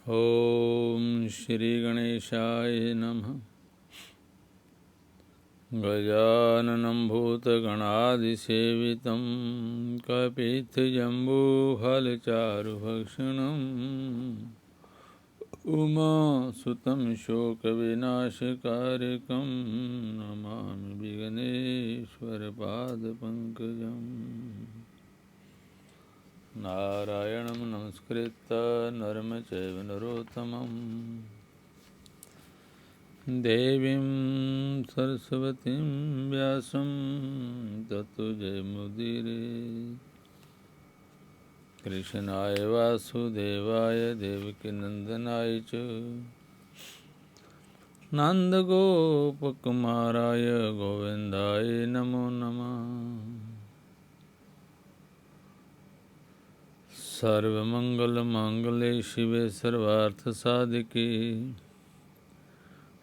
ओम श्री गणेशाय नमः। गजाननं भूतगणादिसेवितं कपित्थजम्बूफलचारुभक्षणम् उमासुतं शोकविनाशकारकं नमामि विघ्नेश्वरपादपङ्कजम्। नारायणं नमस्कृत्य नरं चैव नरोत्तमं देवीं सरस्वतीं व्यासं ततो जयमुदीरये। कृष्णाय वासुदेवाय देवकीनन्दनाय च नन्दगोपकुमाराय गोविन्दाय नमो नमः। सर्वमंगलमांगल्ये शिवे सर्वार्थसाधिके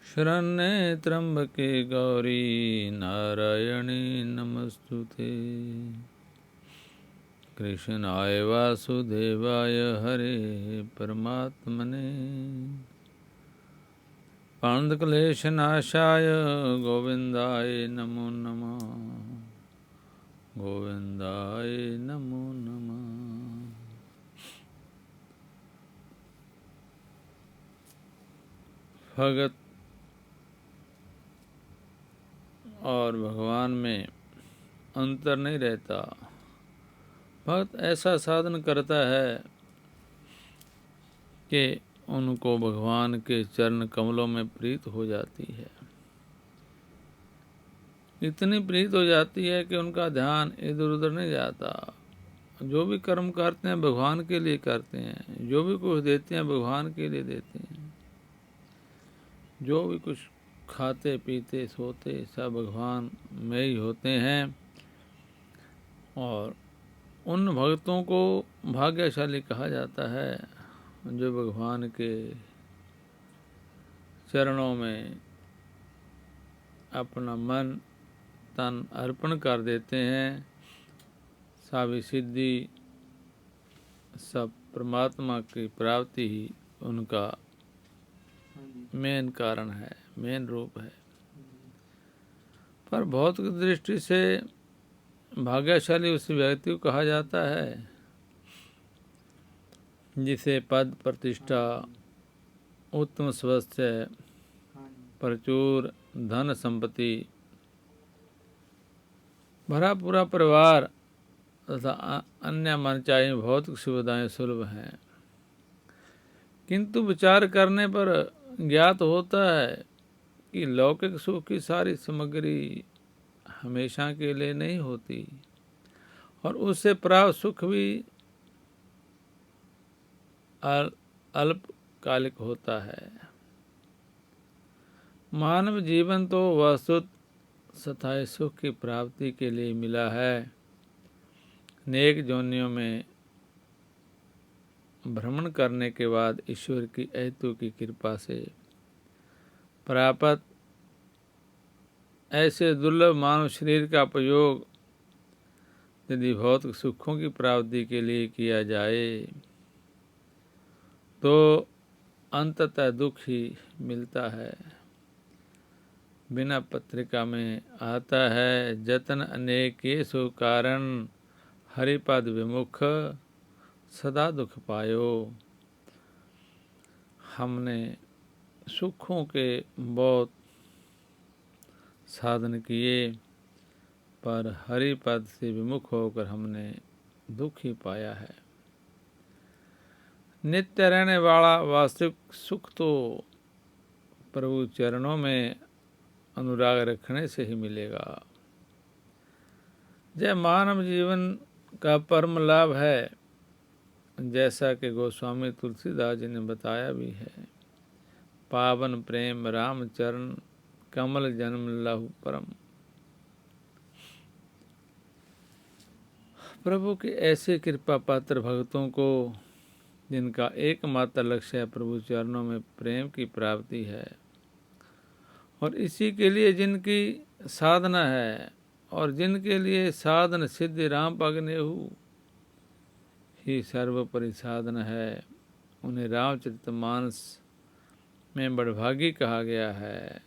शरण्ये त्र्यंबके गौरी नारायणी नमस्तुते। कृष्णाय वासुदेवाय हरे परमात्मने पाण्डुक्लेशनाशाय गोविन्दाय नमो नमः। गोविन्दाय नमो नमः। भगत और भगवान में अंतर नहीं रहता। भक्त ऐसा साधन करता है कि उनको भगवान के चरण कमलों में प्रीत हो जाती है। इतनी प्रीत हो जाती है कि उनका ध्यान इधर उधर नहीं जाता। जो भी कर्म करते हैं भगवान के लिए करते हैं, जो भी कुछ देते हैं भगवान के लिए देते हैं, जो भी कुछ खाते पीते सोते सब भगवान में ही होते हैं। और उन भक्तों को भाग्यशाली कहा जाता है जो भगवान के चरणों में अपना मन तन अर्पण कर देते हैं। सारी सिद्धि सब परमात्मा की प्राप्ति ही उनका मेन कारण है, मेन रूप है। पर भौतिक दृष्टि से भाग्यशाली उस व्यक्ति को कहा जाता है जिसे पद प्रतिष्ठा, उत्तम स्वास्थ्य, प्रचुर धन संपत्ति, भरा पूरा परिवार तथा अन्य मनचाही भौतिक सुविधाएं सुलभ हैं। किंतु विचार करने पर ज्ञात होता है कि लौकिक सुख की सारी सामग्री हमेशा के लिए नहीं होती और उससे प्राप्त सुख भी अल्पकालिक होता है। मानव जीवन तो वस्तुत स्थायी सुख की प्राप्ति के लिए मिला है। नेक योनियों में भ्रमण करने के बाद ईश्वर की अहेतु की कृपा से प्राप्त ऐसे दुर्लभ मानव शरीर का प्रयोग यदि भौतिक सुखों की प्राप्ति के लिए किया जाए तो अंततः दुख ही मिलता है। बिना पत्रिका में आता है, जतन अनेकेषु कारण हरिपद विमुख सदा दुख पायो। हमने सुखों के बहुत साधन किए पर हरिपद से विमुख होकर हमने दुख ही पाया है। नित्य रहने वाला वास्तविक सुख तो प्रभु चरणों में अनुराग रखने से ही मिलेगा। यह मानव जीवन का परम लाभ है, जैसा कि गोस्वामी तुलसीदास जी ने बताया भी है। पावन प्रेम राम चरण कमल जन्म लहु परम। प्रभु के ऐसे कृपा पात्र भक्तों को जिनका एकमात्र लक्ष्य है प्रभु चरणों में प्रेम की प्राप्ति है और इसी के लिए जिनकी साधना है और जिनके लिए साधन सिद्धि राम पगनेहु ही सर्वोपरि साधन है, उन्हें रामचरितमानस में बड़भागी कहा गया है।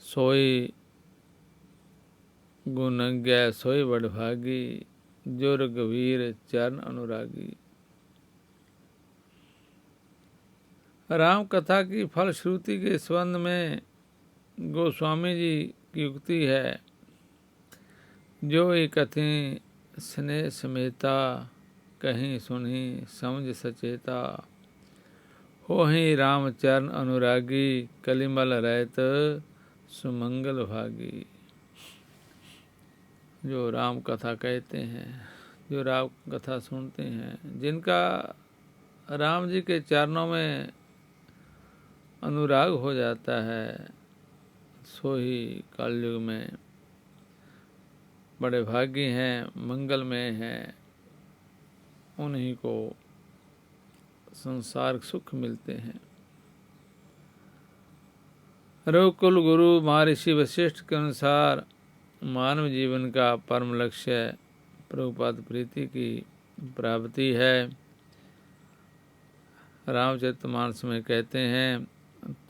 सोई गुणज्ञ सोई बड़भागी, जो रघुवीर चरण अनुरागी। राम कथा की फलश्रुति के संबंध में गोस्वामी जी की युक्ति है, जो ये कथें स्नेह समेता, कहीं सुनी समझ सचेता, हो ही राम चरण अनुरागी, कलिमल रहत सुमंगल भागी। जो राम कथा कहते हैं, जो राम कथा सुनते हैं, जिनका राम जी के चरणों में अनुराग हो जाता है, सो ही कलयुग में बड़े भागी हैं, मंगलमय हैं। उन्हीं को संसार सुख मिलते हैं। रघुकुल गुरु महर्षि वशिष्ठ के अनुसार मानव जीवन का परम लक्ष्य प्रभुपाद प्रीति की प्राप्ति है। रामचरितमानस में कहते हैं,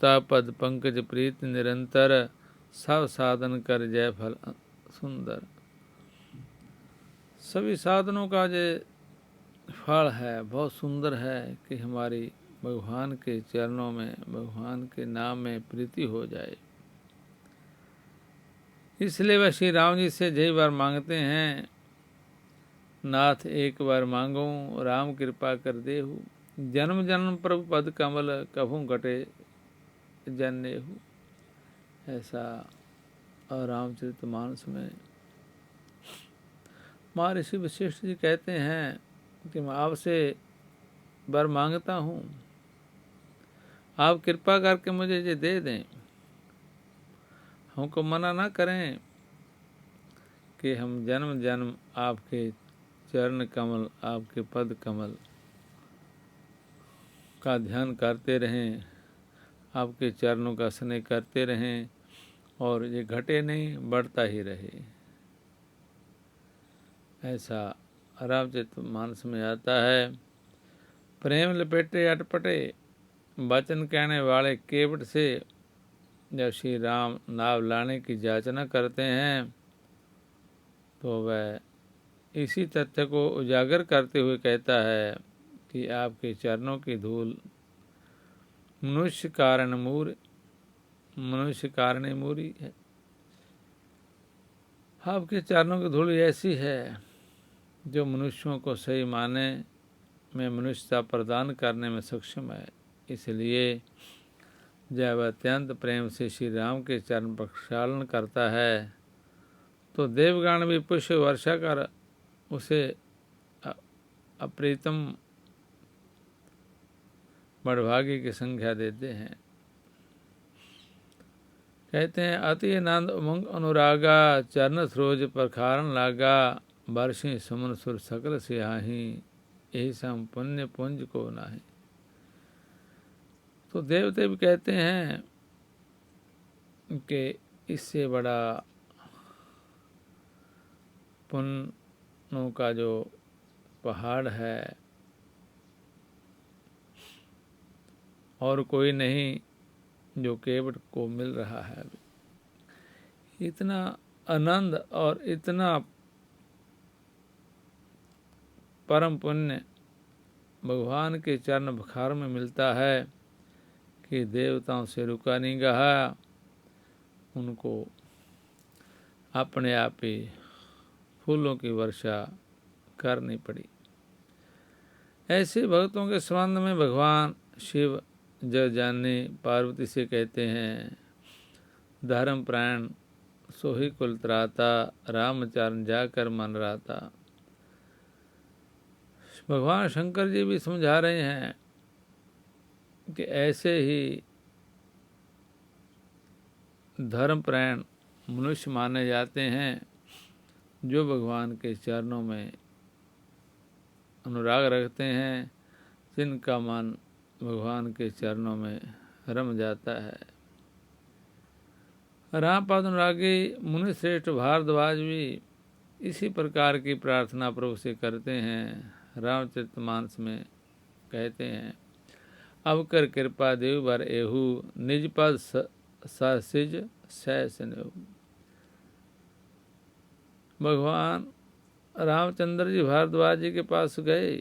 तापद पंकज प्रीत निरंतर, सब साधन कर जय फल सुंदर। सभी साधनों का जो फल है बहुत सुंदर है कि हमारी भगवान के चरणों में, भगवान के नाम में प्रीति हो जाए। इसलिए वह श्री राम जी से जय बार मांगते हैं, नाथ एक बार मांगो, राम कृपा कर देहु, जन्म जन्म प्रभु पद कमल, कभू घटे जनेहु। ऐसा और रामचरितमानस में महर्षि वशिष्ठ जी कहते हैं कि मैं आपसे वर मांगता हूँ, आप कृपा करके मुझे ये दे दें, हमको मना ना करें कि हम जन्म जन्म आपके चरण कमल, आपके पद कमल का ध्यान करते रहें, आपके चरणों का स्नेह करते रहें और ये घटे नहीं, बढ़ता ही रहे। ऐसा रामचरितमानस में आता है। प्रेम लपेटे अटपटे, वचन कहने वाले केवट से जब श्री राम नाव लाने की याचना करते हैं तो वह इसी तथ्य को उजागर करते हुए कहता है कि आपके चरणों की धूल मनुष्य कारण मूरी है। आपके चरणों की धूल ऐसी है जो मनुष्यों को सही माने में मनुष्यता प्रदान करने में सक्षम है। इसलिए जब वह अत्यंत प्रेम से श्री राम के चरण प्रक्षालन करता है तो देवगण भी पुष्प वर्षा कर उसे अप्रीतम बड़भागी की संख्या देते हैं। कहते हैं, अति आनंद उमंग अनुरागा, चरण सरोज प्रखारण लागा, वर्षी सुमन सुर सकल सियाही, यही सम पुण्य पुंज को नाही। तो देवते भी कहते हैं कि इससे बड़ा पुण्यों का जो पहाड़ है और कोई नहीं जो केवट को मिल रहा है। इतना आनंद और इतना परम पुण्य भगवान के चरण बखार में मिलता है कि देवताओं से रुका नहीं गया, उनको अपने आप ही फूलों की वर्षा करनी पड़ी। ऐसे भक्तों के संबंध में भगवान शिव जग जानने पार्वती से कहते हैं, धर्म प्राण सोही कुल त्राता, रामचरण जाकर मन राता। भगवान शंकर जी भी समझा रहे हैं कि ऐसे ही धर्मप्राण मनुष्य माने जाते हैं जो भगवान के चरणों में अनुराग रखते हैं, जिनका मन भगवान के चरणों में रम जाता है। रामपद अनुरागी मुनि श्रेष्ठ भारद्वाज भी इसी प्रकार की प्रार्थना प्रभु से करते हैं। रामचरितमानस में कहते हैं, अब कर कृपा देव बर एहू, निज पद सिज सह स्नेहु। भगवान रामचंद्र जी भारद्वाज जी के पास गए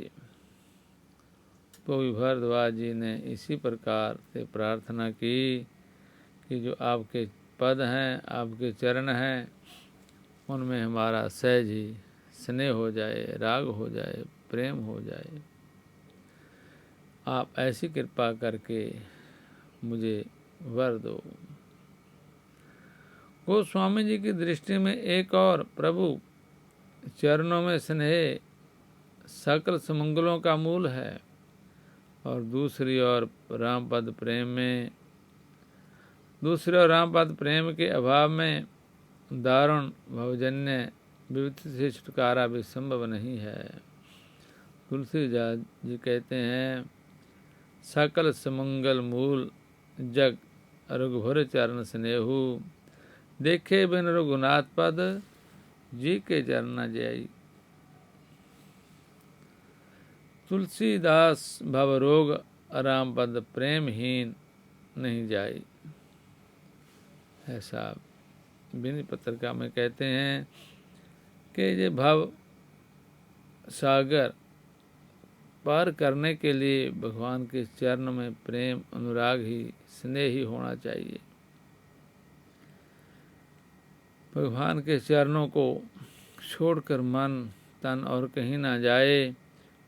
तो भारद्वाज जी ने इसी प्रकार से प्रार्थना की कि जो आपके पद हैं, आपके चरण हैं, उनमें हमारा सहज ही स्नेह हो जाए, राग हो जाए, प्रेम हो जाए। आप ऐसी कृपा करके मुझे वर दो। गोस्वामी जी की दृष्टि में एक और प्रभु चरणों में स्नेह सकल सुमंगलों का मूल है, और दूसरी ओर रामपद प्रेम के अभाव में दारुण भवजन्य विपत्ति से छुटकारा भी संभव नहीं है। तुलसीदास जी कहते हैं, सकल सुमंगल मूल जग रघुवर चरण स्नेहु, देखे बिन रघुनाथ पद जी के चरण जय। तुलसीदास भवरोग राम पद प्रेमहीन नहीं जाई। ऐसा बिनी पत्रिका में कहते हैं कि ये भव सागर पार करने के लिए भगवान के चरण में प्रेम, अनुराग ही, स्नेह ही होना चाहिए। भगवान के चरणों को छोड़कर मन तन और कहीं ना जाए,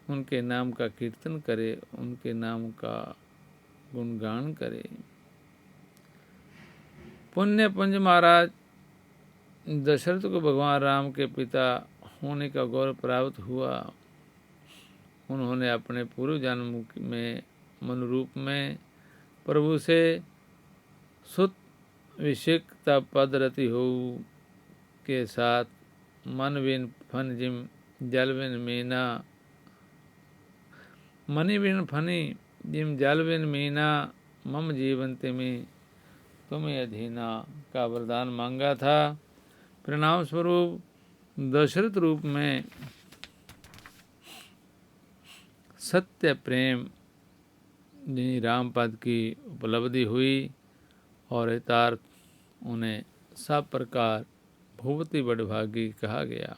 उनके नाम का कीर्तन करे, उनके नाम का गुणगान करे। पुण्य पुंज महाराज दशरथ को भगवान राम के पिता होने का गौरव प्राप्त हुआ। उन्होंने अपने पूर्व जन्म में मनुरूप में प्रभु से सुत विषिक्त पदरति हो के साथ मन बिन फन जिम जल बिन मीना, मणि बिन फनी जिम जल बिन मीना, मम जीवन तिमि तुम्हें अधीना का वरदान मांगा था। परिणाम स्वरूप दशरथ रूप में सत्य प्रेम राम पद की उपलब्धि हुई और हितार्थ उन्हें सब प्रकार भूपति बड़भागी कहा गया।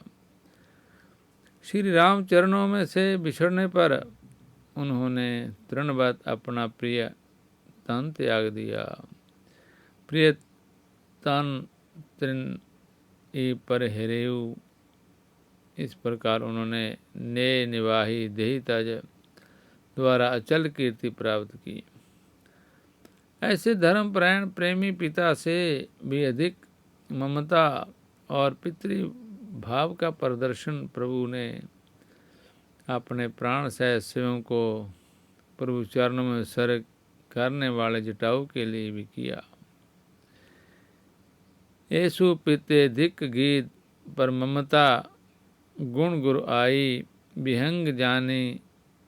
श्री राम चरणों में से बिछड़ने पर उन्होंने तृणवत अपना प्रिय तन त्याग दिया। प्रिय तन तृण पर हेरेऊ, इस प्रकार उन्होंने ने निवाही देही तज द्वारा अचल कीर्ति प्राप्त की। ऐसे धर्मपरायण प्रेमी पिता से भी अधिक ममता और पितृ भाव का प्रदर्शन प्रभु ने अपने प्राण सह स्वयं को प्रभु चरणों में सर्ग करने वाले जटाऊ के लिए भी किया। ऐसु पिते धिक गीत पर ममता गुण गुरु आई, विहंग जानी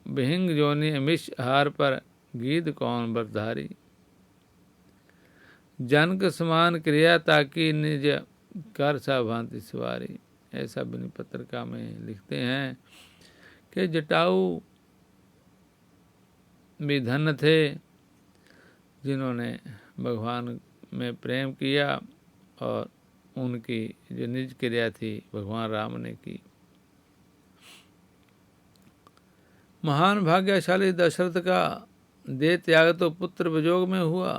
विहंग जोनी अमिष हार पर गीत कौन बरधारी। जनक समान क्रिया ताकि निज कर सा भांति सवारी। ऐसा बिनी पत्रिका में लिखते हैं कि जटाऊ भी धन्य थे जिन्होंने भगवान में प्रेम किया और उनकी जो निज क्रिया थी भगवान राम ने की। महान भाग्यशाली दशरथ का देह त्याग तो पुत्र वियोग में हुआ,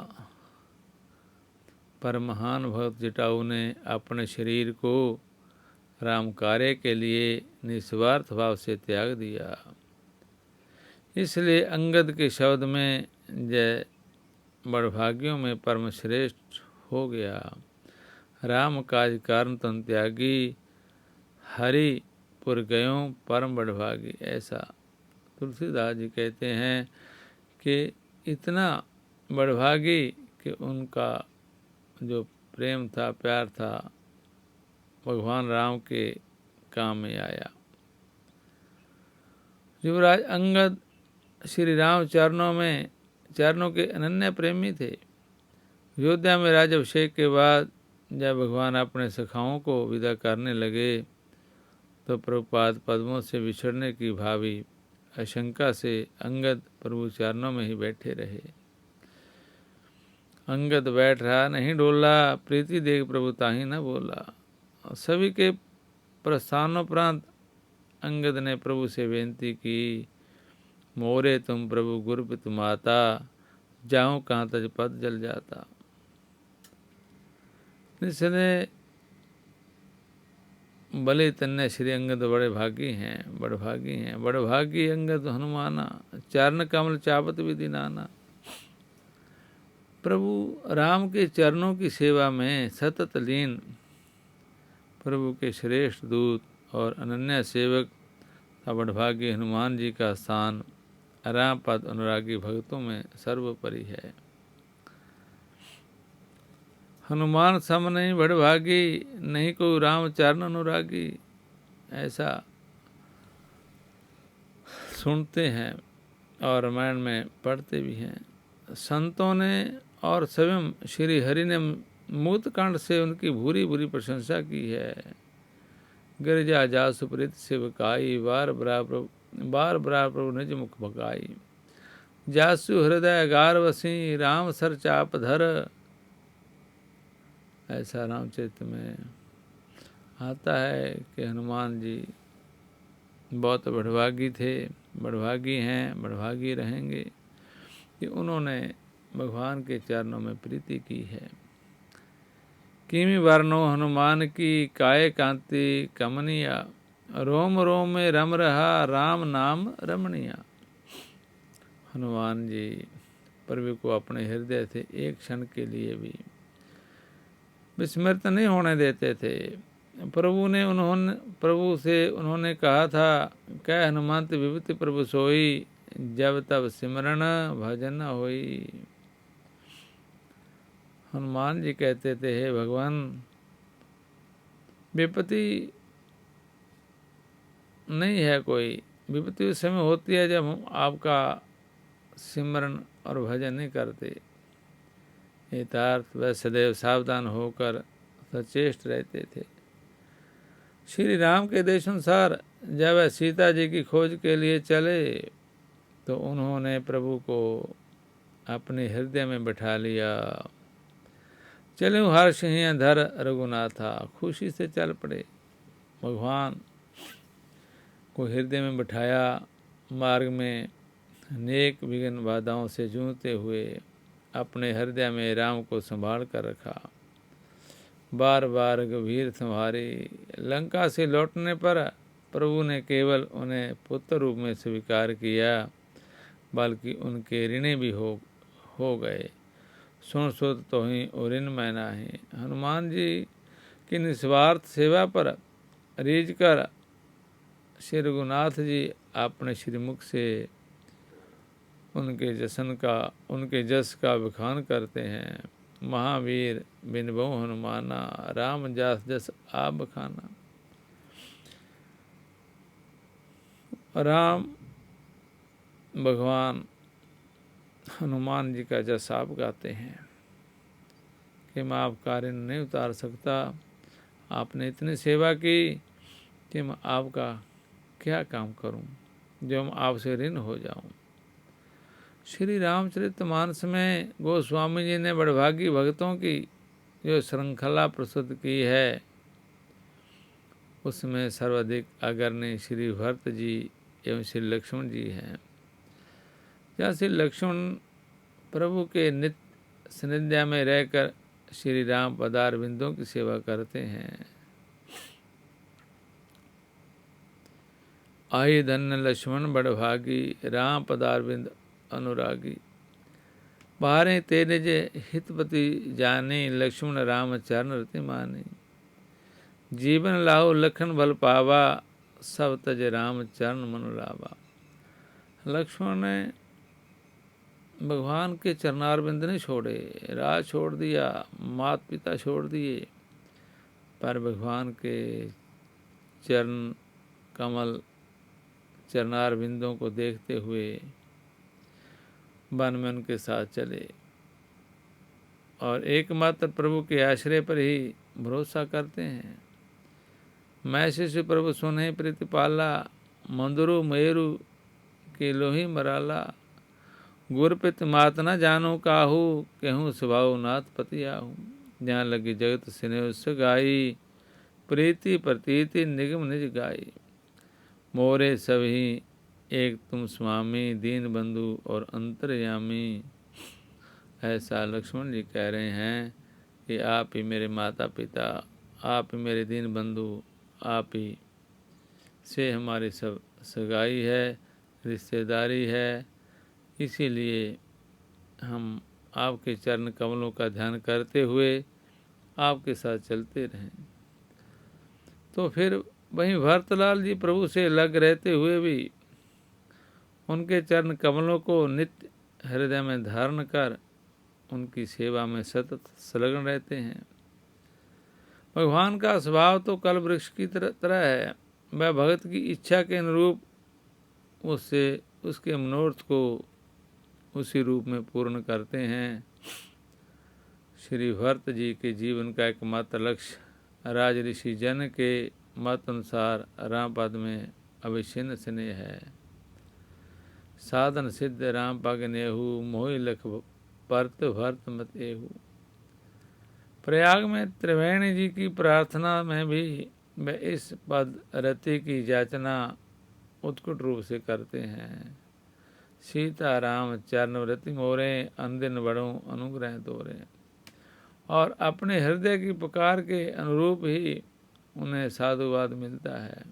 पर महान भक्त जटाऊ ने अपने शरीर को राम कार्य के लिए निस्वार्थ भाव से त्याग दिया। इसलिए अंगद के शब्द में जय बड़भाग्यों में परम श्रेष्ठ हो गया। राम काज कारण तन त्यागी, हरि पुर गयों परम बड़भागी। ऐसा तुलसीदास जी कहते हैं कि इतना बड़भागी कि उनका जो प्रेम था, प्यार था, भगवान राम के काम में आया। युवराज अंगद श्री राम चरणों के अनन्य प्रेमी थे। अयोध्या में राज्याभिषेक के बाद जब भगवान अपने सखाओं को विदा करने लगे तो प्रभुपाद पद्मों से बिछड़ने की भावी आशंका से अंगद प्रभु चरणों में ही बैठे रहे। अंगद बैठ रहा नहीं डोला, प्रीति देख प्रभु ताही न बोला। सभी के प्रस्थानोपरांत अंगद ने प्रभु से बेनती की, मोरे तुम प्रभु गुरपित माता, जाऊं कहाँ तज पद जल जाता। इसने भले तन्ने श्री अंगद बड़े भागी हैं, बड़भागी हैं, बड़भागी अंगद हनुमाना, चरण कमल चापत विधि नाना। प्रभु राम के चरणों की सेवा में सतत लीन प्रभु के श्रेष्ठ दूत और अनन्य सेवक बड़भागी हनुमान जी का स्थान राम पद अनुरागी भक्तों में सर्वोपरि है। हनुमान सम नहीं बड़भागी, नहीं कोई राम चरण अनुरागी, ऐसा सुनते हैं और रामायण में पढ़ते भी हैं। संतों ने और स्वयं श्री हरि ने मूत कांड से उनकी भूरी भूरी प्रशंसा की है। गिरजा जा सुप्रीत सेवकाई, बार बार प्रभु निज मुख भगाई। जासु हृदय गार वसी, राम सर चाप धर। ऐसा रामचरित में आता है कि हनुमान जी बहुत बड़भागी थे, बड़भागी हैं, बड़भागी रहेंगे कि उन्होंने भगवान के चरणों में प्रीति की है। किमि वर्णो हनुमान की, काय कांति कमनिया, रोम रोम में रम रहा राम नाम रमणिया। हनुमान जी प्रभु को अपने हृदय से एक क्षण के लिए भी विस्मृत नहीं होने देते थे। प्रभु से उन्होंने कहा था, कै हनुमंत विभूति प्रभु सोई, जब तब सिमरन भजन होई। हनुमान जी कहते थे, हे भगवान, विपत्ति नहीं है कोई, विपत्ति उस समय होती है जब हम आपका सिमरन और भजन नहीं करते। हितार्थ वह सदैव सावधान होकर सचेष्ट रहते थे। श्री राम के देशानुसार जब वह सीता जी की खोज के लिए चले तो उन्होंने प्रभु को अपने हृदय में बैठा लिया। चले हर्ष ही धर रघुनाथा, खुशी से चल पड़े। भगवान को हृदय में बैठाया, मार्ग में अनेक विघ्न बाधाओं से जूझते हुए अपने हृदय में राम को संभाल कर रखा। बार बार गंभीर संभारी। लंका से लौटने पर प्रभु ने केवल उन्हें पुत्र रूप में स्वीकार किया, बल्कि उनके ऋणी भी हो गए। सुन सुत तो ही और ऋण मैं नाही। हनुमान जी की निस्वार्थ सेवा पर रीझ कर श्री रघुनाथ जी अपने श्रीमुख से उनके जस का बखान करते हैं। महावीर बिन बहु हनुमाना, राम जास जस आप बखाना। राम भगवान हनुमान जी का जस आप गाते हैं कि मैं आपका ऋण नहीं उतार सकता। आपने इतनी सेवा की कि मैं आपका क्या काम करूं जो मैं आपसे ऋण हो जाऊं। श्री रामचरितमानस में गोस्वामी जी ने बड़भागी भक्तों की जो श्रृंखला प्रस्तुत की है, उसमें सर्वाधिक अग्रणी श्री भरत जी एवं श्री लक्ष्मण जी हैं। जहाँ श्री लक्ष्मण प्रभु के नित्य सानिध्य में रहकर श्री राम पदार बिंदों की सेवा करते हैं। आई धन्य लक्ष्मण बड़भागी, राम पदारविंद अनुरागी। बाहरे तेरे जे हितपति जानी, लक्ष्मण राम चरण रति मानी। जीवन लाहो लखन बल पावा, सब तज राम चरण मनु लावा। लक्ष्मण ने भगवान के चरणारविंद नहीं छोड़े, राज छोड़ दिया, माता पिता छोड़ दिए, पर भगवान के चरण कमल चरणारविंदों को देखते हुए वन में उनके साथ चले और एकमात्र प्रभु के आश्रय पर ही भरोसा करते हैं। मैं शिशु प्रभु सुने प्रतिपाला, मंदरु मयरु के लोही मराला। गुरपित मात न जानो काहू, कहूँ स्वभाव नाथ पति आहू। जहाँ लगी जगत स्नेह सगाई, प्रीति प्रतीति निगम निज गाई। मोरे सभी एक तुम स्वामी, दीन बंधु और अंतर्यामी। ऐसा लक्ष्मण जी कह रहे हैं कि आप ही मेरे माता पिता, आप ही मेरे दीन बंधु, आप ही से हमारी सब सगाई है, रिश्तेदारी है। इसीलिए हम आपके चरण कमलों का ध्यान करते हुए आपके साथ चलते रहें। तो फिर वहीं भरतलाल जी प्रभु से लग रहते हुए भी उनके चरण कमलों को नित्य हृदय में धारण कर उनकी सेवा में सतत संलग्न रहते हैं। भगवान का स्वभाव तो कल वृक्ष की तरह है। वह भगत की इच्छा के अनुरूप उससे उसके मनोरथ को उसी रूप में पूर्ण करते हैं। श्री भरत जी के जीवन का एकमात्र लक्ष्य राज ऋषि जन के मत अनुसार राम पद में अविच्छिन्न स्नेह है। साधन सिद्ध राम पग नेहू, मोहि लख परत भरत मत एहू। प्रयाग में त्रिवेणी जी की प्रार्थना में भी वे इस पद रति की याचना उत्कट रूप से करते हैं। सीता राम चरण व्रति मोरे, अंदिन बड़ों अनुग्रह तोरे। और अपने हृदय की पुकार के अनुरूप ही उन्हें साधुवाद मिलता है।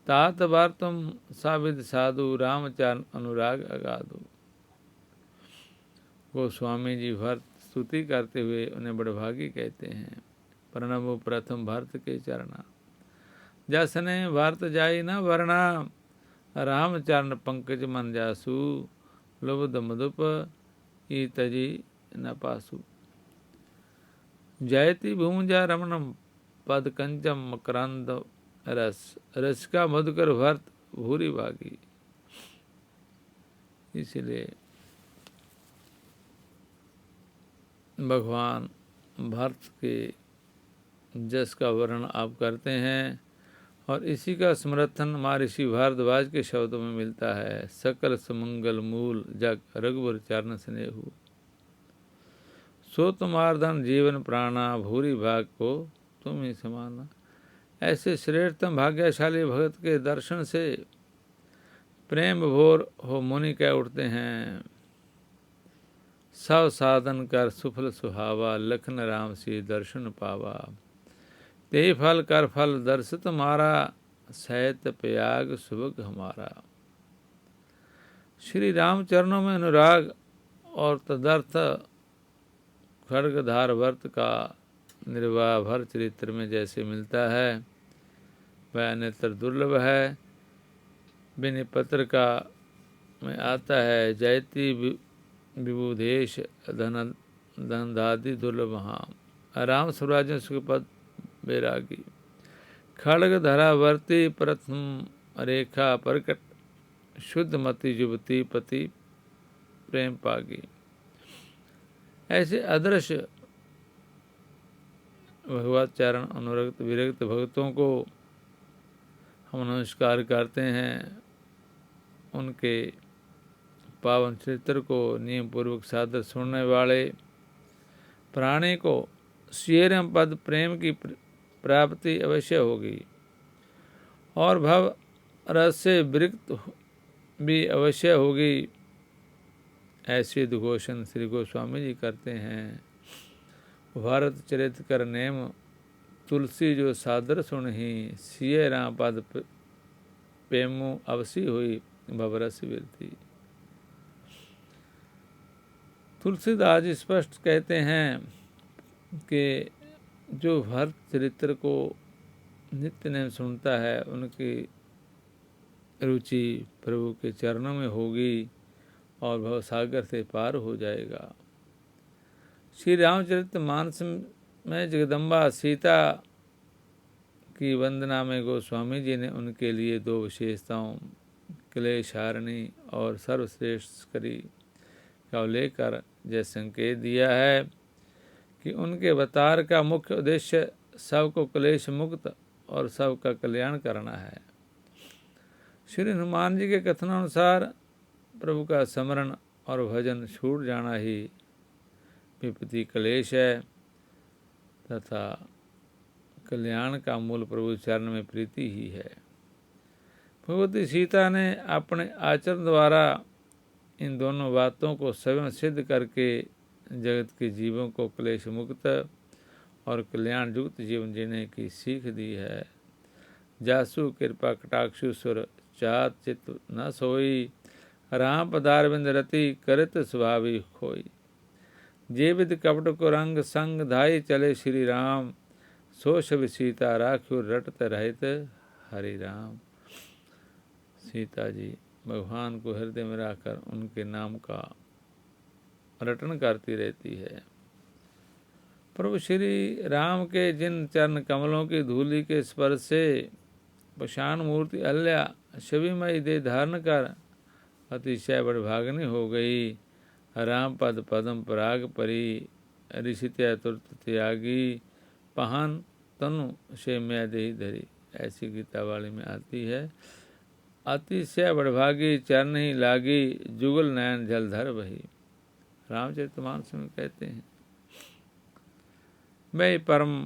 तात बार तुम साविद साधु, राम चरण अनुराग अगाधु। गोस्वामी जी भरत स्तुति करते हुए उन्हें बड़भागी कहते हैं। प्रणव प्रथम भरत के चरणा, जसने भरत जाई न वरना, राम चरण पंकज मन जासु। लुब्ध मधुप ई तजी न पासु। जयति भूंजा रमणम, पद कंचम मकरंद रस। रस का मधुकर भरत भूरी भागी। इसलिए भगवान भरत के जस का वर्णन आप करते हैं और इसी का समर्थन महर्षि भारद्वाज के शब्दों में मिलता है। सकल सुमंगल मूल जग, रघुवर चरण स्नेहु। सो तुम्हार धन जीवन प्राणा, भूरी भाग को तुम ही समाना। ऐसे श्रेष्ठतम भाग्यशाली भगत के दर्शन से प्रेम भोर हो मुनि कह उठते हैं। सब साधन कर सुफल सुहावा, लखन राम सी दर्शन पावा। ते फल कर फल दर्श तुम्हारा, सहित प्रयाग सुभग हमारा। श्री राम चरणों में अनुराग और तदर्थ खड्गधार व्रत का निर्वाह भर चरित्र में जैसे मिलता है वह अन्यत्र दुर्लभ है। बिन पत्र का में आता है। जयति विबुधेश धनदादि दुर्लभ हाँ। राम स्वराज सुखपद बैरागी। खड्ग धरावर्ती प्रथम रेखा प्रकट, शुद्ध मति युवती पति प्रेम पागी। ऐसे अदृश्य भगवत चरण अनुरक्त विरक्त भक्तों को हम नमस्कार करते हैं। उनके पावन चरित्र को नियम पूर्वक सादर सुनने वाले प्राणी को श्रीराम पद प्रेम की प्राप्ति अवश्य होगी और भव रस से विरक्त भी अवश्य होगी। ऐसे उद्घोषण श्री गोस्वामी जी करते हैं। भारत चरित कर नेम, तुलसी जो सादर सुन ही। सिय राम पद प्रेमु अवसी हुई, भवरस विरती। तुलसीदास स्पष्ट कहते हैं कि जो भरत चरित्र को नित्य नेम सुनता है उनकी रुचि प्रभु के चरणों में होगी और भवसागर से पार हो जाएगा। श्री रामचरित मानस में जगदम्बा सीता की वंदना में गोस्वामी जी ने उनके लिए दो विशेषताओं क्लेशारणी और सर्वश्रेष्ठ करी का उल्लेख कर जैसे संकेत दिया है कि उनके अवतार का मुख्य उद्देश्य सबको क्लेश मुक्त और सबका कल्याण करना है। श्री हनुमान जी के कथनानुसार प्रभु का स्मरण और भजन छूट जाना ही विपत्ति क्लेश है तथा कल्याण का मूल प्रभु चरण में प्रीति ही है। भगवती सीता ने अपने आचरण द्वारा इन दोनों बातों को स्वयं सिद्ध करके जगत के जीवों को क्लेश मुक्त और कल्याण युक्त जीवन जीने की सीख दी है। जासु कृपा कटाक्षु सुर चात चित न सोई, राम पदार बिंद रति करत स्वभावी खोई। जे विद कपट को रंग संग धाई चले श्री राम, सो सब सीता राख्यो रटत रहित हरि राम। सीता जी भगवान को हृदय में रखकर उनके नाम का रटन करती रहती है। प्रभु श्री राम के जिन चरण कमलों की धूलि के स्पर्श से पाषाण मूर्ति अल्ल्या छविमयी दे धारण कर अतिशय बड़भाग्नि हो गई। राम पद पदम पराग परी, ऋषित्य तुरत त्यागी, पहन तनु से मैं देही धरी। ऐसी गीता वाली में आती है। अतिशय बड़भागी चरण ही लागी, जुगल नयन जलधर बही। रामचरितमानस में कहते हैं, मैं परम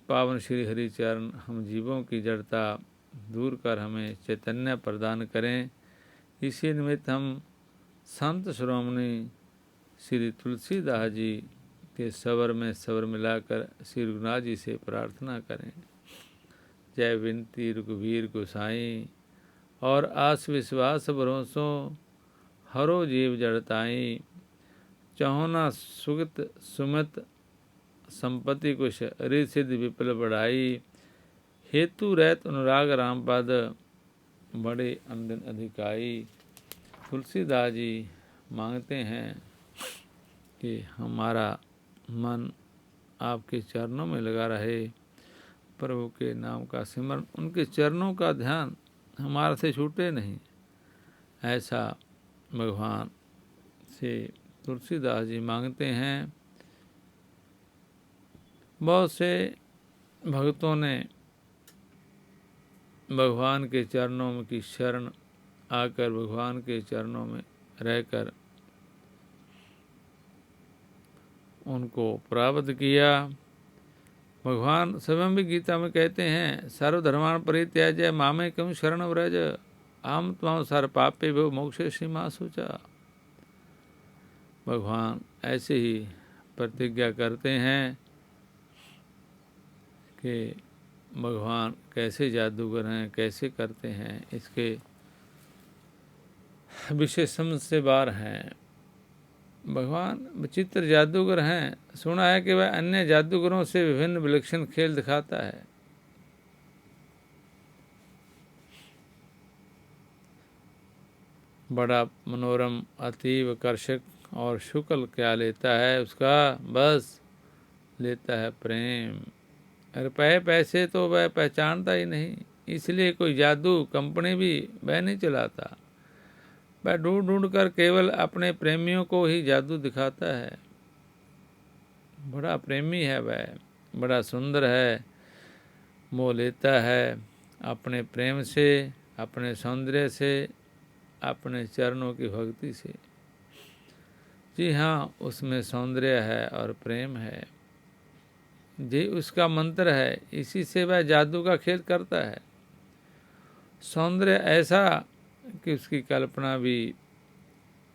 पावन श्री हरि चरण हम जीवों की जड़ता दूर कर हमें चैतन्य प्रदान करें। इसी निमित्त हम संत श्रोमणी श्री तुलसीदास जी के सवर में सवर मिलाकर श्री रघुनाथ जी से प्रार्थना करें। जय विनती रघुवीर गोसाई, और आस विश्वास भरोसों हरो जीव जड़ताई। चहोना सुगत सुमित संपत्ति कुश, रिसिद्ध विपुल बढ़ाई। हेतु रहत अनुराग रामपद, बड़े अंदन अधिकाई। तुलसीदास जी मांगते हैं कि हमारा मन आपके चरणों में लगा रहे, प्रभु के नाम का सिमरन, उनके चरणों का ध्यान हमारे से छूटे नहीं। ऐसा भगवान से तुलसीदास जी मांगते हैं। बहुत से भक्तों ने भगवान के चरणों में की शरण आकर भगवान के चरणों में रहकर उनको प्राप्त किया। भगवान स्वयं भी गीता में कहते हैं, सर्वधर्मान् परित्याज्य मामेकं शरणं व्रज, अहं त्वं सर्व पापेभ्यो मोक्षयिष्यामि मा शुचा। भगवान ऐसे ही प्रतिज्ञा करते हैं कि भगवान कैसे जादूगर हैं, कैसे करते हैं, इसके विषय समझ से बाहर हैं। भगवान विचित्र जादूगर हैं। सुना है कि वह अन्य जादूगरों से विभिन्न विलक्षण खेल दिखाता है। बड़ा मनोरम, अतीव आकर्षक और शुक्ल क्या लेता है उसका, बस लेता है प्रेम। रुपये पैसे तो वह पहचानता ही नहीं, इसलिए कोई जादू कंपनी भी वह नहीं चलाता। वह ढूंढ ढूंढ कर केवल अपने प्रेमियों को ही जादू दिखाता है। बड़ा प्रेमी है वह, बड़ा सुंदर है, मोह लेता है अपने प्रेम से, अपने सौंदर्य से, अपने चरणों की भक्ति से। जी हाँ, उसमें सौंदर्य है और प्रेम है, जी उसका मंत्र है। इसी से वह जादू का खेल करता है। सौंदर्य ऐसा कि उसकी कल्पना भी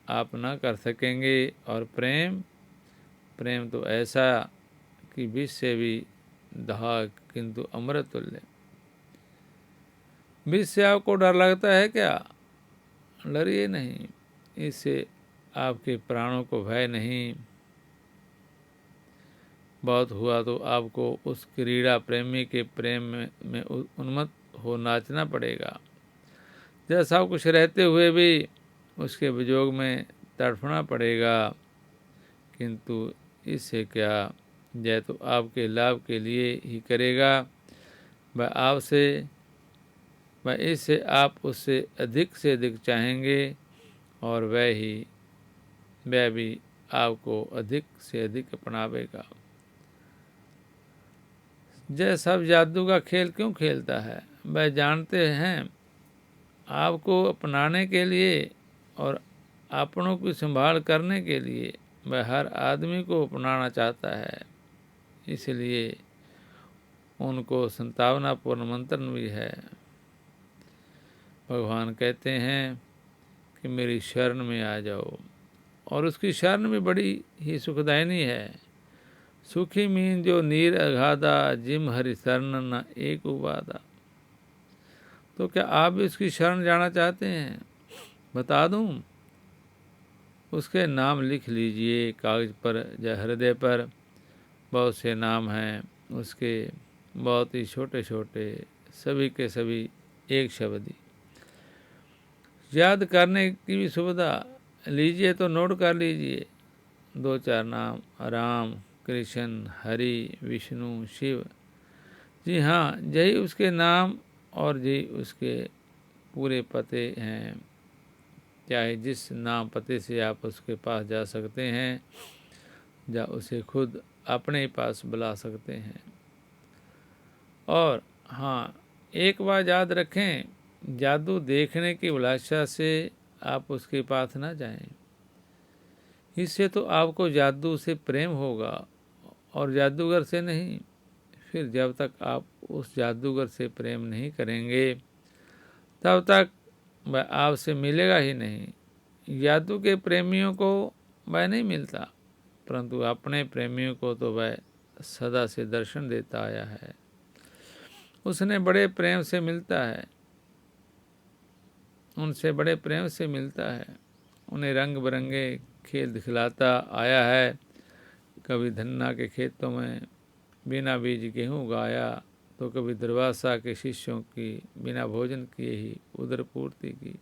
आप ना कर सकेंगे, और प्रेम तो ऐसा कि विष से भी दहा किंतु अमृत तुल्य। विष से आपको डर लगता है क्या? डरिए नहीं, इससे आपके प्राणों को भय नहीं। बहुत हुआ तो आपको उस क्रीड़ा प्रेमी के प्रेम में उन्मत्त हो नाचना पड़ेगा। जैसा सब कुछ रहते हुए भी उसके वियोग में तड़फना पड़ेगा, किंतु इससे क्या, जय तो आपके लाभ के लिए ही करेगा। वह इससे आप उससे अधिक से अधिक चाहेंगे, और वह भी आपको अधिक से अधिक अपनावेगा। जय सब जादू का खेल क्यों खेलता है? वह जानते हैं आपको अपनाने के लिए और अपनों की संभाल करने के लिए वह हर आदमी को अपनाना चाहता है। इसलिए उनको संतावनापूर्ण मंत्रण भी है। भगवान कहते हैं कि मेरी शरण में आ जाओ, और उसकी शरण भी बड़ी ही सुखदायिनी है। सुखी मीन जो नीर अगाधा, जिम हरि शरण न एक उबादा। तो क्या आप भी उसकी शरण जाना चाहते हैं? बता दूं, उसके नाम लिख लीजिए कागज पर या हृदय पर। बहुत से नाम हैं उसके, बहुत ही छोटे छोटे, सभी के सभी एक शब्द ही। याद करने की भी सुविधा लीजिए तो नोट कर लीजिए। 2-4 नाम, राम, कृष्ण, हरि, विष्णु, शिव। जी हाँ, यही उसके नाम और यही उसके पूरे पते हैं। चाहे जिस नाम पते से आप उसके पास जा सकते हैं, या उसे खुद अपने ही पास बुला सकते हैं। और हाँ, एक बात याद रखें, जादू देखने की अभिलाषा से आप उसके पास ना जाएं। इससे तो आपको जादू से प्रेम होगा और जादूगर से नहीं। फिर जब तक आप उस जादूगर से प्रेम नहीं करेंगे, तब तक वह आपसे मिलेगा ही नहीं। जादू के प्रेमियों को वह नहीं मिलता, परंतु अपने प्रेमियों को तो वह सदा से दर्शन देता आया है। उसने बड़े प्रेम से मिलता है, उनसे बड़े प्रेम से मिलता है। उन्हें रंग बिरंगे खेल दिखलाता आया है। कभी धन्ना के खेतों में बिना बीज गेहूँ उगाया, तो कभी दुर्वासा के शिष्यों की बिना भोजन किए ही उदर पूर्ति की।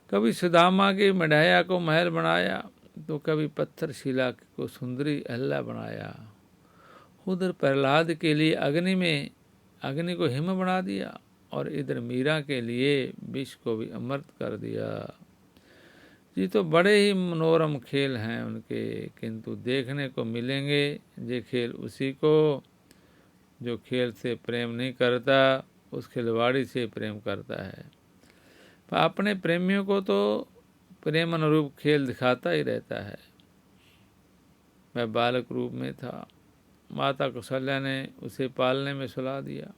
कभी सुदामा की मढ़ाया को महल बनाया, तो कभी पत्थर शिला को सुंदरी अहल्या बनाया। उधर प्रहलाद के लिए अग्नि को हिम बना दिया, और इधर मीरा के लिए विष को भी अमृत कर दिया। ये तो बड़े ही मनोरम खेल हैं उनके, किंतु देखने को मिलेंगे ये खेल उसी को जो खेल से प्रेम नहीं करता, उस खिलवाड़ी से प्रेम करता है। पर अपने प्रेमियों को तो प्रेम अनुरूप खेल दिखाता ही रहता है। वह बालक रूप में था, माता कौशल्या ने उसे पालने में सुला दिया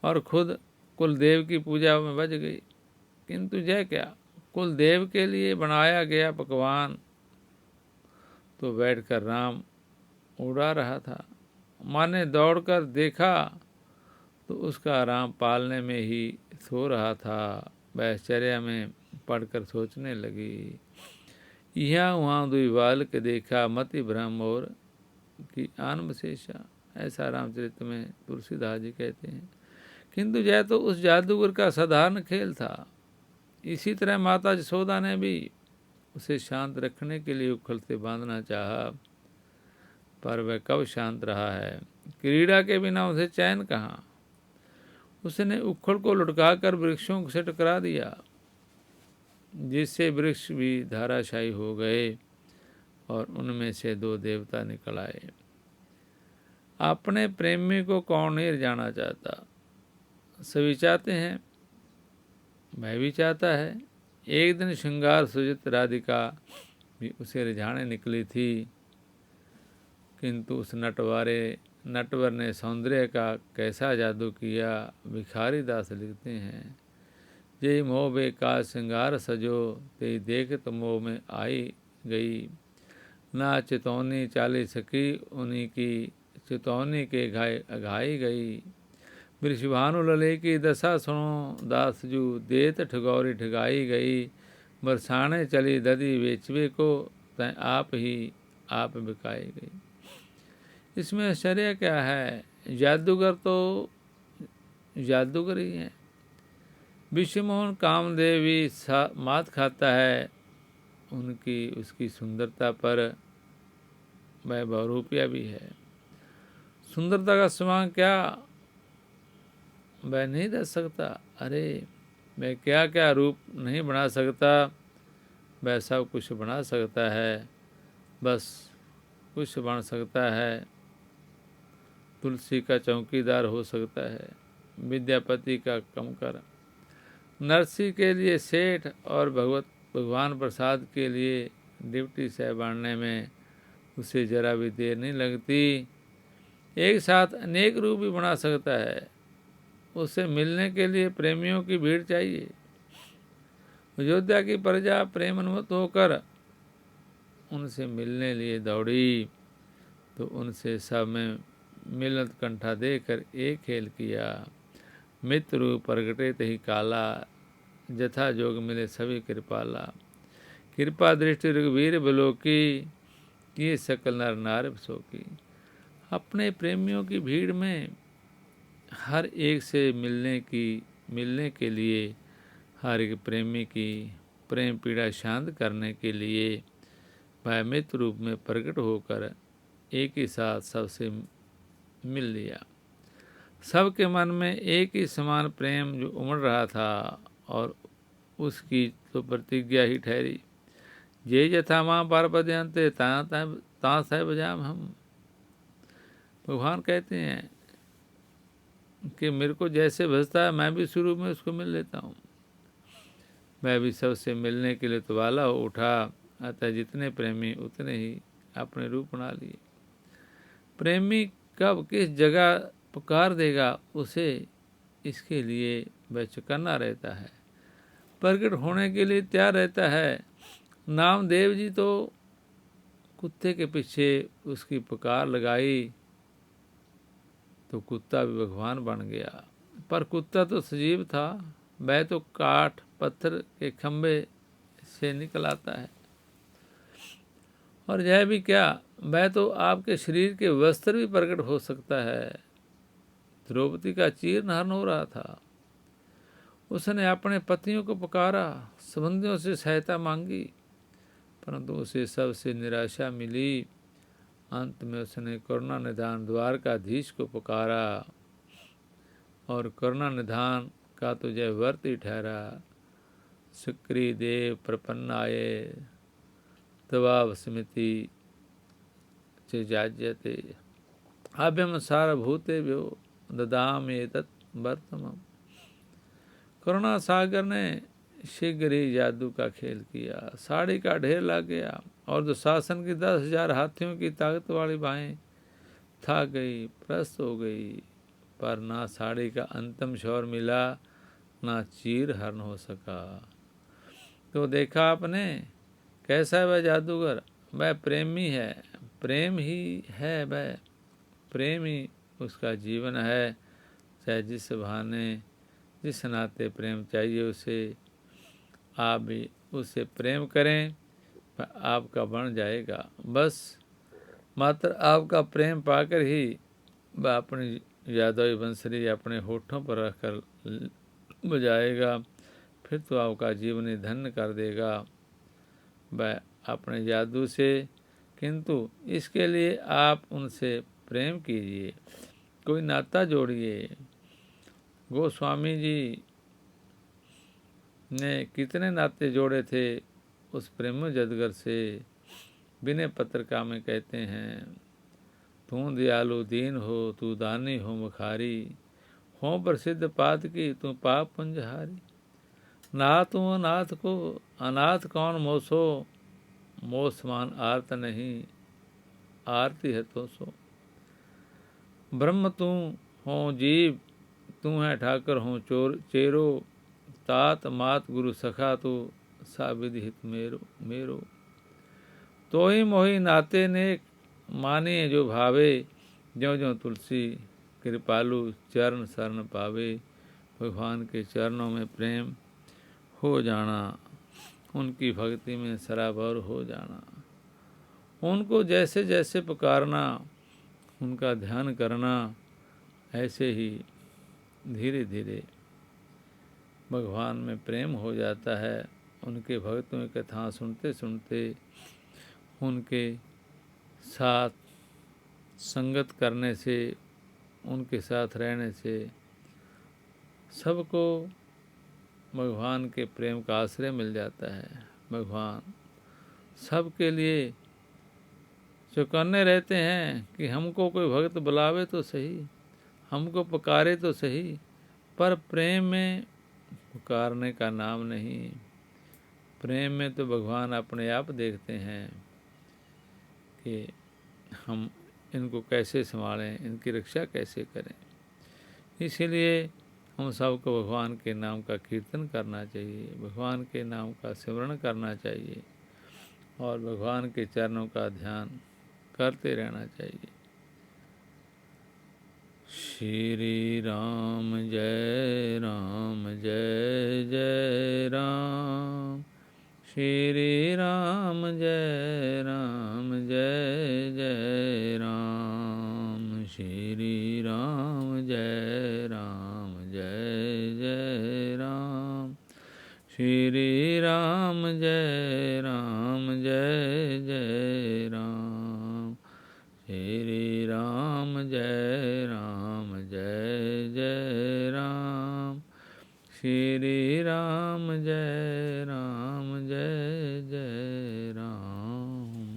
और खुद कुलदेव की पूजा में बच गई। किंतु यह क्या, कुलदेव के लिए बनाया गया पकवान तो बैठकर राम उड़ा रहा था। माँ ने दौड़कर देखा तो उसका राम पालने में ही सो रहा था। वह चर्या में पढ़कर सोचने लगी, यहाँ वहाँ दुई बालक देखा, मति भ्रम और की आनमशेषा। ऐसा रामचरित में तुलसीदास जी कहते हैं। किंतु यह तो उस जादूगर का साधारण खेल था। इसी तरह माता यशोदा ने भी उसे शांत रखने के लिए उखल से बांधना चाहा, पर वह कब शांत रहा है। क्रीड़ा के बिना उसे चैन कहाँ। उसने उखल को लुढ़काकर वृक्षों से टकरा दिया, जिससे वृक्ष भी धाराशायी हो गए और उनमें से 2 देवता निकल आए। अपने प्रेमी को कौन नहीं जाना चाहता, सभी चाहते हैं, मैं भी चाहता है। एक दिन श्रृंगार सुजित राधिका भी उसे रिझाने निकली थी, किंतु उस नटवर ने सौंदर्य का कैसा जादू किया। भिखारी दास लिखते हैं, जय मोह बेकार श्रृंगार सजो, ते देख तो मोह में आई गई। ना चितौनी चाली सकी उन्हीं की, चितौनी के घाई गई। वृषभानु लले की दशा सुनो, दासजू देत ठगौरी ठगाई गई। बरसाने चली ददी बेचवे को, तय आप बिकाई गई। इसमें आश्चर्य क्या है, जादूगर तो जादूगर ही हैं। विश्वमोहन कामदेवी मात खाता है उसकी सुंदरता पर, वह बहुरूपिया भी है। सुंदरता का समान क्या वह नहीं दे सकता। अरे मैं क्या क्या रूप नहीं बना सकता, वह सब कुछ बना सकता है। बस कुछ बन सकता है, तुलसी का चौकीदार हो सकता है, विद्यापति का कमकर, नरसी के लिए सेठ और भगवान प्रसाद के लिए डिप्टी साहब बनने में उसे जरा भी देर नहीं लगती। एक साथ अनेक रूप भी बना सकता है। उससे मिलने के लिए प्रेमियों की भीड़ चाहिए। अयोध्या की प्रजा प्रेम अनुमत होकर उनसे मिलने लिए दौड़ी तो उनसे सब में मिलत कंठा देकर एक खेल किया। मित्र रूप प्रगटे तही काला, जथा जोग मिले सभी कृपाला। कृपा दृष्टि रघुवीर बिलोकी, किए सकल नर नार शोकी। अपने प्रेमियों की भीड़ में हर एक से मिलने के लिए, हर एक प्रेमी की प्रेम पीड़ा शांत करने के लिए वह मित्र रूप में प्रकट होकर एक ही साथ सबसे मिल लिया। सबके मन में एक ही समान प्रेम जो उमड़ रहा था और उसकी तो प्रतिज्ञा ही ठहरी। जे यथा माँ पार्वती अंते ता सह बजाम हम। भगवान कहते हैं कि मेरे को जैसे भजता है मैं भी शुरू में उसको मिल लेता हूँ। मैं भी सबसे मिलने के लिए तो वाला हो उठा, अतः जितने प्रेमी उतने ही अपने रूप बना लिए। प्रेमी कब किस जगह पुकार देगा उसे इसके लिए वह चौकन्ना रहता है, प्रकट होने के लिए तैयार रहता है। नामदेव जी तो कुत्ते के पीछे उसकी पुकार लगाई तो कुत्ता भी भगवान बन गया। पर कुत्ता तो सजीव था, वह तो काठ पत्थर के खंभे से निकल आता है। और यह भी क्या, वह तो आपके शरीर के वस्त्र भी प्रकट हो सकता है। द्रौपदी का चीर हरण हो रहा था, उसने अपने पतियों को पुकारा, संबंधियों से सहायता मांगी, परंतु उसे सबसे निराशा मिली। अंत में उसने करुणा निधान द्वारकाधीश को पुकारा और करुणा निधान का तो जय व्रत ही ठहरा। सुक्री देव प्रपन्न आये, तवाव स्मृति से जाज्यते, अभ्यम सारभूते व्यो ददाम एतत् वर्तमम्। करुणा सागर ने शीघ्र ही जादू का खेल किया। साड़ी का ढेर लग गया और दुशासन की 10,000 हाथियों की ताकत वाली बाहें थक गई, प्रस्त हो गई, पर ना साड़ी का अंतिम शौर मिला, ना चीर हरण हो सका। तो देखा आपने कैसा है वह जादूगर, वह प्रेमी है, प्रेम ही है, वह प्रेम ही उसका जीवन है। चाहे जिस बहाने जिस नाते प्रेम चाहिए उसे, आप भी उससे प्रेम करें, आपका बन जाएगा। बस मात्र आपका प्रेम पाकर ही वह अपनी यादवी बंसरी अपने होठों पर रखकर बजाएगा, फिर तो आपका जीवन ही धन्य कर देगा वह अपने जादू से। किंतु इसके लिए आप उनसे प्रेम कीजिए, कोई नाता जोड़िए। गोस्वामी जी ने कितने नाते जोड़े थे उस प्रेम जदगर से। विनय पत्रिका में कहते हैं, तू दयालु दीन हो, तू दानी हो मुखारी, हो प्रसिद्ध पात की तू पाप पुंजहारी। ना तू अनाथ को अनाथ कौन मोसो, मोसमान आर्त नहीं, आरती है तो सो। ब्रह्म तू हो जीव, तू है ठाकर हो चेरो, तात मात गुरु सखा तू, सा विधि हित मेरो। तो ही मोहि नाते नेक, माने जो भावे, ज्यों ज्यों तुलसी कृपालु चरण शरण पावे। भगवान के चरणों में प्रेम हो जाना, उनकी भक्ति में सराबर हो जाना, उनको जैसे जैसे पुकारना, उनका ध्यान करना, ऐसे ही धीरे धीरे भगवान में प्रेम हो जाता है। उनके भक्तों की कथा सुनते सुनते, उनके साथ संगत करने से, उनके साथ रहने से सबको भगवान के प्रेम का आश्रय मिल जाता है। भगवान सबके लिए चौकन्ने रहते हैं कि हमको कोई भक्त बुलावे तो सही, हमको पुकारे तो सही, पर प्रेम में पुकारने का नाम नहीं। प्रेम में तो भगवान अपने आप देखते हैं कि हम इनको कैसे संभालें, इनकी रक्षा कैसे करें। इसीलिए हम सबको भगवान के नाम का कीर्तन करना चाहिए, भगवान के नाम का स्मरण करना चाहिए और भगवान के चरणों का ध्यान करते रहना चाहिए। श्री राम जय जय राम, श्री राम जय जय राम, श्री राम जय जय राम, श्री राम जय जय राम, श्री राम जय जय राम, श्री राम जय जय